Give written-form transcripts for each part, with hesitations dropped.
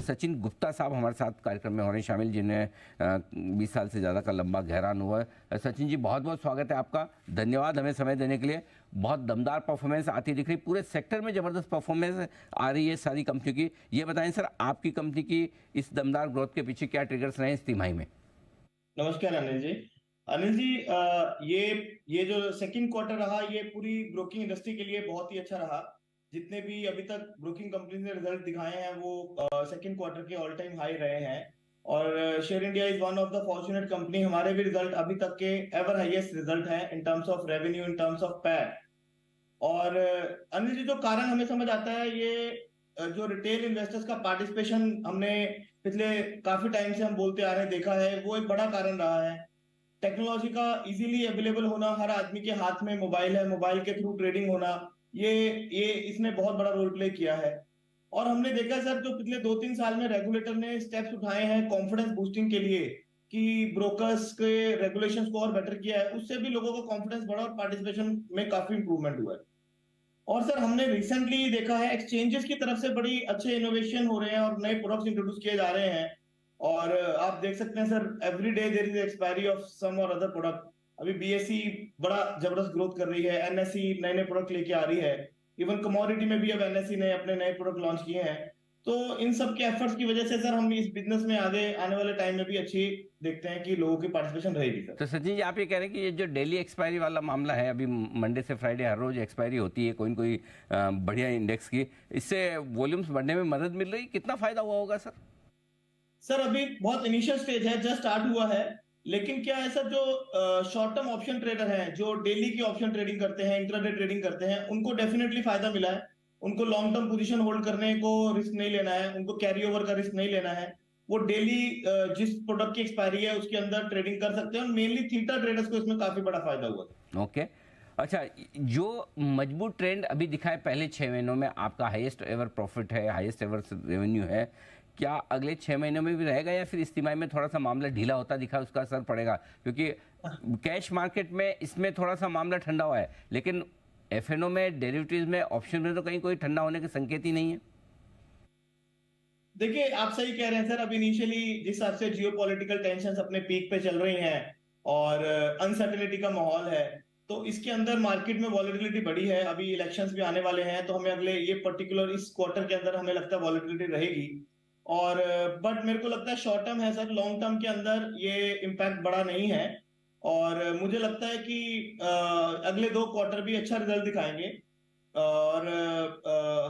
सचिन गुप्ता साहब हमारे साथ कार्यक्रम में हो रहे हैं शामिल, जिन्हें 20 साल से ज़्यादा का लंबा गहरा अनुभव है। सचिन जी, बहुत बहुत स्वागत है आपका, धन्यवाद हमें समय देने के लिए। बहुत दमदार परफॉर्मेंस आती दिख रही, पूरे सेक्टर में ज़बरदस्त परफॉर्मेंस आ रही है सारी कंपनी की। ये बताएं सर, आपकी कंपनी की इस दमदार ग्रोथ के पीछे क्या ट्रिगर्स रहे इस तिमाही में? नमस्कार अनिल जी। अनिल जी, ये जो सेकंड क्वार्टर रहा, ये पूरी ब्रोकिंग इंडस्ट्री के लिए बहुत ही अच्छा रहा। जितने भी अभी तक ब्रोकिंग कंपनी ने रिजल्ट दिखाए हैं वो सेकंड क्वार्टर के ऑल टाइम हाई रहे हैं। और share India is one of the fortunate company, हमारे भी रिजल्ट अभी तक के एवर हाईएस्ट रिजल्ट है in terms of revenue, in terms of PAT. और अनिल जी, जो कारण हमें समझ आता है, ये जो रिटेल इन्वेस्टर्स का पार्टिसिपेशन हमने पिछले काफी टाइम से हम बोलते आ रहे हैं, देखा है, वो एक बड़ा कारण रहा है। टेक्नोलॉजी का इजीली अवेलेबल होना, हर आदमी के हाथ में मोबाइल है, मोबाइल के थ्रू ट्रेडिंग होना, ये इसने बहुत बड़ा रोल प्ले किया है। और हमने देखा सर, जो पिछले 2-3 साल में रेगुलेटर ने स्टेप्स उठाए हैं कॉन्फिडेंस बूस्टिंग के लिए, कि ब्रोकर्स के रेगुलेशंस को और बेटर किया है, उससे भी लोगों का कॉन्फिडेंस बढ़ा और पार्टिसिपेशन में काफी इंप्रूवमेंट हुआ है। और सर, हमने रिसेंटली देखा है एक्सचेंजेस की तरफ से बड़ी अच्छे इनोवेशन हो रहे हैं और नए प्रोडक्ट्स इंट्रोड्यूस किए जा रहे हैं। और आप देख सकते हैं sir, every day there is expiry of some और अदर प्रोडक्ट। अभी बीएसई बड़ा जबरदस्त ग्रोथ कर रही है, एनएसई नए नए प्रोडक्ट लेके आ रही है। इवन कमोडिटी में भी अब एनएसई ने अपने नए प्रोडक्ट लॉन्च किए हैं। तो इन सब के एफर्ट्स की वजह से सर, हम इस बिजनेस में आगे आने वाले टाइम में भी अच्छी देखते हैं कि लोगों की पार्टिसिपेशन रहेगी सर। तो सचिन जी, आप ये कह रहे हैं कि ये जो डेली एक्सपायरी वाला मामला है, अभी मंडे से फ्राइडे हर रोज एक्सपायरी होती है कोई न कोई बढ़िया इंडेक्स की, इससे वॉल्यूम्स बढ़ने में मदद मिल रही, कितना फायदा हुआ होगा सर? सर, अभी बहुत इनिशियल स्टेज है, जस्ट स्टार्ट हुआ है। लेकिन क्या है सर, जो शॉर्ट टर्म ऑप्शन ट्रेडर हैं, जो डेली की ऑप्शन ट्रेडिंग करते हैं, इंट्राडे ट्रेडिंग करते हैं, उनको डेफिनेटली फायदा मिला है। उनको लॉन्ग टर्म पोजीशन होल्ड करने को रिस्क नहीं लेना है, उनको कैरी ओवर का रिस्क नहीं लेना है। वो डेली जिस प्रोडक्ट की एक्सपायरी है उसके अंदर ट्रेडिंग कर सकते हैं, और मेनली थीटा ट्रेडर्स को इसमें काफी बड़ा फायदा हुआ। ओके। अच्छा, जो मजबूत ट्रेंड अभी दिखा है पहले 6 महीनों में, आपका हाईएस्ट एवर प्रॉफिट है, हाईएस्ट एवर रेवेन्यू है, क्या अगले 6 महीनों में भी रहेगा या फिर इस तिमाही में थोड़ा सा मामला ढीला होता दिखा, उसका असर पड़ेगा? क्योंकि कैश मार्केट में इसमें थोड़ा सा मामला ठंडा हुआ है, लेकिन एफएनओ में, डेरिवेटिव्स में, ऑप्शन में तो कहीं कोई ठंडा होने के संकेत ही नहीं है। देखिए, आप सही कह रहे हैं सर। अब इनिशियली जिस हिसाब से जियोपॉलिटिकल टेंशंस अपने पीक पे चल रही हैं और अनसर्टेनिटी का माहौल है, तो इसके अंदर मार्केट में वॉलेटिलिटी बढ़ी है। अभी इलेक्शंस भी आने वाले हैं, तो हमें अगले ये पर्टिकुलर इस क्वार्टर के अंदर हमें लगता है वॉलेटिलिटी रहेगी। और बट मेरे को लगता है शॉर्ट टर्म है सर, लॉन्ग टर्म के अंदर ये इम्पैक्ट बड़ा नहीं है। और मुझे लगता है कि अगले 2 क्वार्टर भी अच्छा रिजल्ट दिखाएंगे। और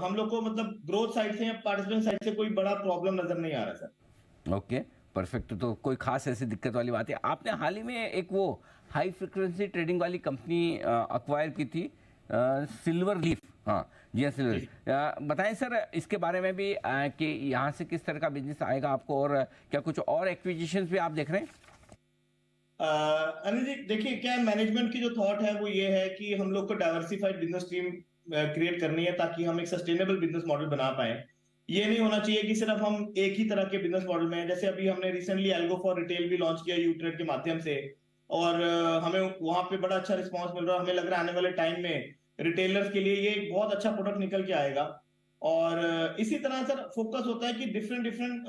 हम लोग को मतलब ग्रोथ साइड से या पार्टिसिपेंट साइड से कोई बड़ा प्रॉब्लम नजर नहीं आ रहा सर। Okay, perfect. तो कोई खास ऐसी दिक्कत वाली बात है? आपने हाल ही में एक वो हाई फ्रिक्वेंसी ट्रेडिंग वाली कंपनी अक्वायर की थी, सिल्वर लीफ। हाँ जी, हाँ, सिल्वर लीफ। बताएं सर इसके बारे में भी, कि यहाँ से किस तरह का बिजनेस आएगा आपको, और क्या कुछ और एक्विजिशंस भी आप देख रहे हैं? अनिल जी, देखिए, क्या मैनेजमेंट की जो थॉट है वो ये है कि हम लोग को डाइवर्सिफाइड बिजनेस स्ट्रीम क्रिएट करनी है, ताकि हम एक सस्टेनेबल बिजनेस मॉडल बना पाए। ये नहीं होना चाहिए कि सिर्फ हम एक ही तरह के बिजनेस मॉडल में हैं। जैसे अभी हमने रिसेंटली एल्गो फॉर रिटेल भी लॉन्च किया यूट्रेड के माध्यम से, और हमें वहां पे बड़ा अच्छा रिस्पॉन्स मिल रहा है। हमें लग रहा है आने वाले टाइम में रिटेलर्स के लिए ये एक बहुत अच्छा प्रोडक्ट निकल के आएगा। और इसी तरह सर फोकस होता है कि डिफरेंट डिफरेंट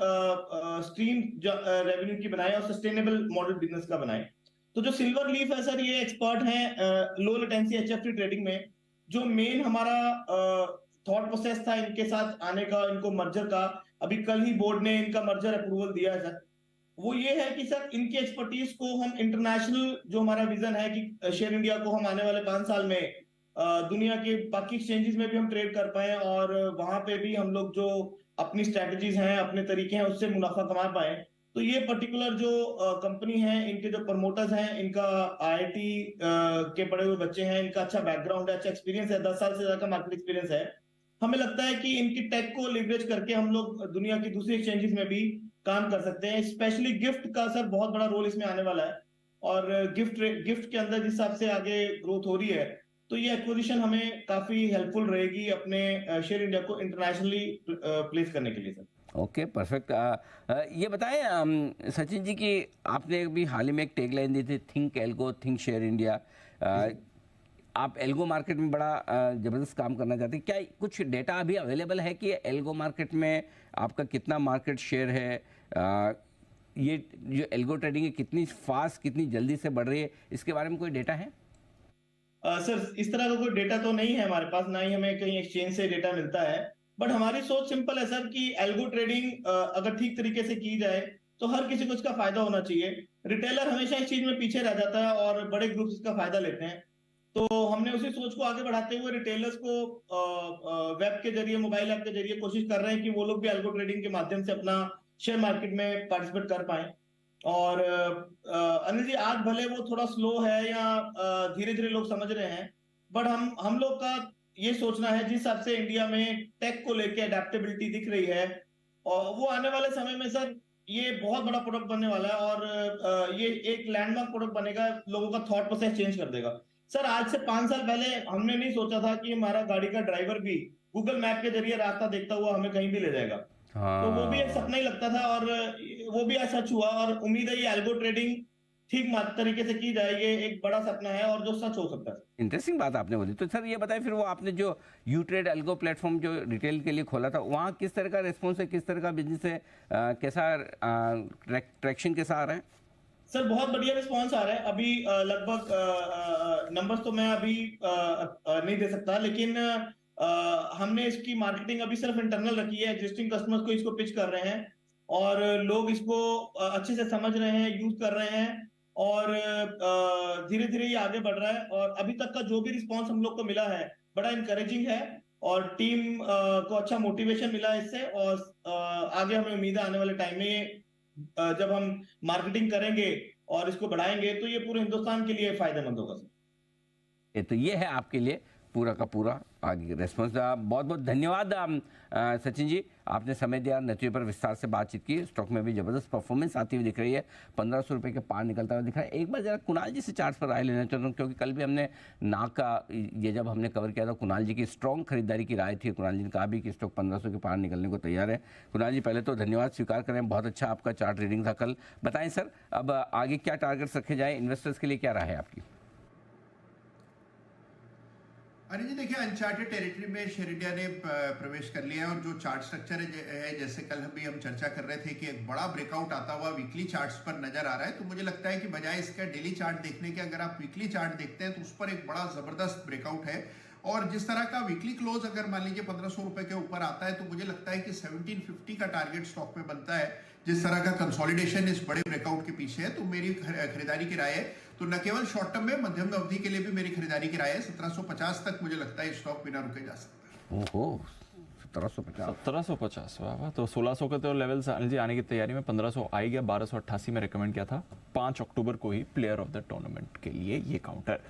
स्ट्रीम रेवेन्यू की बनाए और सस्टेनेबल मॉडल बिजनेस का बनाए। तो जो सिल्वर लीफ है सर, ये एक्सपर्ट हैं लो लेटेंसी एचएफटी ट्रेडिंग में। जो मेन हमारा थॉट प्रोसेस था इनके साथ आने का, इनको मर्जर का, अभी कल ही बोर्ड ने इनका मर्जर अप्रूवल दिया है सर। वो ये है कि सर, इनकी एक्सपर्टीज को हम इंटरनेशनल, जो हमारा विजन है कि शेयर इंडिया को हम आने वाले 5 साल में दुनिया के बाकी एक्सचेंजेस में भी हम ट्रेड कर पाए, और वहां पे भी हम लोग जो अपनी स्ट्रेटजीज हैं, अपने तरीके हैं, उससे मुनाफा कमा पाए। तो ये पर्टिकुलर जो कंपनी है, इनके जो प्रमोटर्स हैं, इनका आईआईटी के पढ़े हुए बच्चे हैं, इनका अच्छा बैकग्राउंड है, अच्छा एक्सपीरियंस है, 10 साल से ज्यादा मार्केट एक्सपीरियंस है। हमें लगता है कि इनकी टेक को लिवरेज करके हम लोग दुनिया की दूसरी एक्सचेंजेस में भी काम कर सकते हैं। स्पेशली गिफ्ट का सर बहुत बड़ा रोल इसमें आने वाला है। और गिफ्ट के अंदर जिस हिसाब से आगे ग्रोथ हो रही है, तो ये एक्विजिशन हमें काफी हेल्पफुल रहेगी अपने शेयर इंडिया को इंटरनेशनली प्लेस करने के लिए सर। Okay, perfect. ये बताएं सचिन जी कि आपने अभी हाल ही में एक टैगलाइन दी थी, think algo think share India. आप एल्गो मार्केट में बड़ा ज़बरदस्त काम करना चाहते हैं, क्या कुछ डेटा अभी अवेलेबल है कि एल्गो मार्केट में आपका कितना मार्केट शेयर है? ये जो एल्गो ट्रेडिंग है कितनी फास्ट, कितनी जल्दी से बढ़ रही है, इसके बारे में कोई डेटा है? सर इस तरह का कोई डेटा तो नहीं है हमारे पास, ना ही हमें कहीं एक्सचेंज से डेटा मिलता है। बट हमारी सोच सिंपल है सर कि एल्गो ट्रेडिंग अगर ठीक तरीके से की जाए तो हर किसी को इसका फायदा होना चाहिए। रिटेलर हमेशा इस चीज में पीछे रह जाता है और बड़े ग्रुप्स इसका फायदा लेते हैं। तो हमने उसी सोच को आगे बढ़ाते हुए रिटेलर्स को वेब के जरिए, मोबाइल ऐप के जरिए कोशिश कर रहे हैं कि वो लोग भी एल्गो ट्रेडिंग के माध्यम से अपना शेयर मार्केट में पार्टिसिपेट कर पाए। और अनिल जी, आज भले वो थोड़ा स्लो है या धीरे धीरे लोग समझ रहे हैं, बट हम लोग का ये सोचना है जिस हिसाब से इंडिया में टेक को लेके अडेप्टेबिलिटी दिख रही है, और वो आने वाले समय में सर ये बहुत बड़ा प्रोडक्ट बनने वाला है और ये एक लैंडमार्क प्रोडक्ट बनेगा, लोगों का थॉट प्रोसेस चेंज कर देगा। सर आज से 5 साल पहले हमने नहीं सोचा था कि हमारा गाड़ी का ड्राइवर भी गूगल मैप के जरिए रास्ता देखता हुआ हमें कहीं भी ले जाएगा। तो वो भी एक सपना ही लगता था और वो भी आज सच हुआ, और उम्मीद है ये एल्गो ट्रेडिंग ठीक तरीके से की जाए, ये एक बड़ा सपना है और जो सच हो सकता है। इंटरेस्टिंग बात आपने बोली। तो सर ये बताएं, फिर वो आपने जो यू ट्रेड एल्गो प्लेटफॉर्म जो रिटेल के लिए खोला था, वहाँ किस तरह का रिस्पॉन्स है, किस तरह का बिजनेस है, कैसा ट्रैक्शन कैसा आ रहा है? सर बहुत बढ़िया रिस्पॉन्स आ रहा है। अभी लगभग नंबर्स तो मैं अभी नहीं दे सकता, लेकिन हमने इसकी मार्केटिंग अभी सिर्फ इंटरनल रखी है, एग्जिस्टिंग कस्टमर्स को इसको पिच कर रहे हैं और लोग इसको अच्छे से समझ रहे हैं, यूज कर रहे हैं और धीरे धीरे ये आगे बढ़ रहा है। और अभी तक का जो भी रिस्पॉन्स हम लोग को मिला है बड़ा इंकरेजिंग है और टीम को अच्छा मोटिवेशन मिला है इससे। और आगे हमें उम्मीद है आने वाले टाइम में ये जब हम मार्केटिंग करेंगे और इसको बढ़ाएंगे तो ये पूरे हिंदुस्तान के लिए फायदेमंद होगा सर। तो ये है आपके लिए पूरा का पूरा आगे रेस्पॉन्स। बहुत बहुत धन्यवाद सचिन जी, आपने समय दिया, नतीजे पर विस्तार से बातचीत की। स्टॉक में भी जबरदस्त परफॉर्मेंस आती हुई दिख रही है, 1500 रुपये के पार निकलता हुआ दिख रहा है। एक बार जरा कुणाल जी से चार्ट पर राय लेना चाहता हूँ, क्योंकि कल भी हमने नाक का ये जब हमने कवर किया था, कुणाल जी की स्ट्रॉन्ग खरीदारी की राय थी। कुणाल जी ने कहा भी कि स्टॉक 1500 के पार निकलने को तैयार है। कुणाल जी पहले तो धन्यवाद स्वीकार करें, बहुत अच्छा आपका चार्ट रीडिंग था कल। बताएं सर, अब आगे क्या टारगेट्स रखे जाए, इन्वेस्टर्स के लिए क्या राय है आपकी? अरे जी देखिए, अनचार्टेड टेरिटरी में शेयर इंडिया ने प्रवेश कर लिया है और जो चार्ट स्ट्रक्चर है, जैसे कल भी हम चर्चा कर रहे थे कि एक बड़ा ब्रेकआउट आता हुआ वीकली चार्ट्स पर नजर आ रहा है। तो मुझे लगता है कि बजाय इसका डेली चार्ट देखने के अगर आप वीकली चार्ट देखते हैं तो उस पर एक बड़ा जबरदस्त ब्रेकआउट है। और जिस तरह का वीकली क्लोज अगर मान लीजिए 1500 रुपए के ऊपर आता है तो मुझे लगता है कि 1750 का टारगेट स्टॉक में बनता है। जिस तरह का कंसोलिडेशन इस बड़े ब्रेकआउट के पीछे है, तो मेरी खरीदारी की राय है, तो न केवल शॉर्ट टर्म में, मध्यम अवधि के लिए भी मेरी खरीदारी की राय है। 1750 तक मुझे लगता है स्टॉक बिना रुके जा सकता है। ओहो, 1750। वाह। तो 1600 के तो लेवल अनिल जी आने की तैयारी में 1500 आ गया। 1288 में रिकमेंड किया था, 5 अक्टूबर को ही प्लेयर ऑफ द टूर्नामेंट के लिए ये काउंटर।